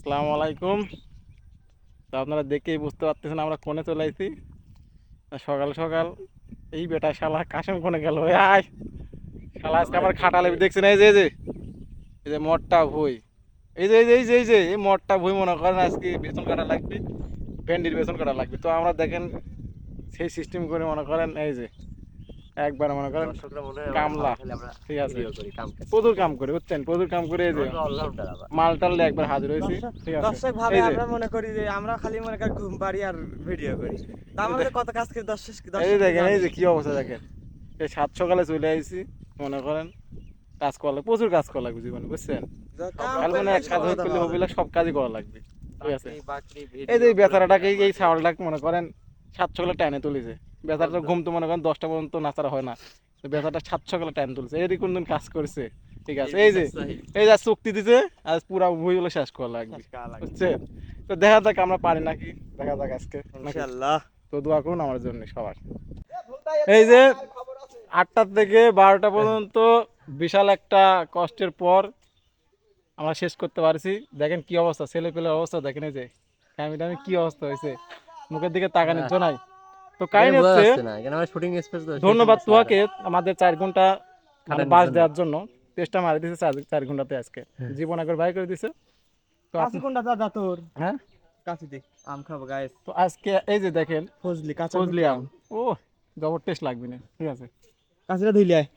আসসালামু আলাইকুম। তো আপনারা দেখেই বুঝতে পারতেছেন আমরা কোনে চলে আইছি। সকাল সকাল এই বেটা শালা কাশেম কোনে গেল? ওই আয় শালা, আজকে আমার খাটালে দেখছেন? এই যে মটটা ভুই, এই মটটা ভুই মনে করেন আজকে বেতন কাটা লাগবে, ভেন্ডির বেতন কাটা লাগবে। তো আমরা দেখেন সেই সিস্টেম করে মনে করেন এই যে একবার মনে করেন কামলা, ঠিক আছে, প্রচুর কাম করে বুঝছেন, প্রচুর কাম করে এই যে মাল টাল একবার হাজির হয়েছি, ঠিক আছে। দর্শক ভাবে এই যে আমরা মনে করি যে আমরা খালি মনে করি ঘুম পাড়ি আর ভিডিও করি, তা আমাদের কত কাজ করে দর্শক এই যে দেখেন, এই জানে। যে কি অবস্থা দেখেন, এই 7 সকালে চলে আইছি মনে করেন কাজ করা লাগবে, প্রচুর কাজ করা লাগবে জীবনে বুঝছেন। কাম কাল মানে করলে এক কাজ সফলতা করলে পাওয়া হবিলা যাবে। সব কাজই করা লাগবে, ঠিক আছে। এই যে এই বেচারাটাকে এই ছাওয়ালটাকে মনে করেন 7 সকালে টাইনে তুলেছে। বেচারাটা ঘুম তো মনে করেন 10টা পর্যন্ত নাচারা হয় না, তো বেচারাটা 7 সকালে টাইম তুলছে, এরই কোনদিন কাজ করছে, ঠিক আছে। এই যে চুক্তি দিছে, আজ পুরা বইগুলো শেষ করা লাগবে বুঝছেন। তো দেখা যাক আমরা পারি নাকি, দেখা যাক আজকে নাকি। ইনশাআল্লাহ। তো দোয়া করুন আমার জন্য সবার। এই যে 8টা থেকে 12টা পর্যন্ত বিশাল একটা কষ্টের পর আমরা শেষ করতে পারছি। দেখেন কি অবস্থা, ছেলে পেলের অবস্থা দেখেন, এই যে কামি টামি কি অবস্থা হয়েছে, মুখের দিকে তাকানোর জন্য নাই। তো কাহিনী হচ্ছে, ধন্যবাদ তোয়াকে আমাদের 4 ঘন্টা মানে বাস দেওয়ার জন্য, চেষ্টা মারি দিছে 4 ঘন্টাতে আজকে জীবন একবার বাই করে দিছে। তো কাশি কোনটা দাদা তোর? হ্যাঁ, কাশি দে, আম খাবো গাইস। তো আজকে এই যে দেখেন ফজলি কাঁচা ফজলি মিঠা আম, ও জবর টেস্ট লাগবে না, ঠিক আছে। কাঁচিটা ধুইলে আয়।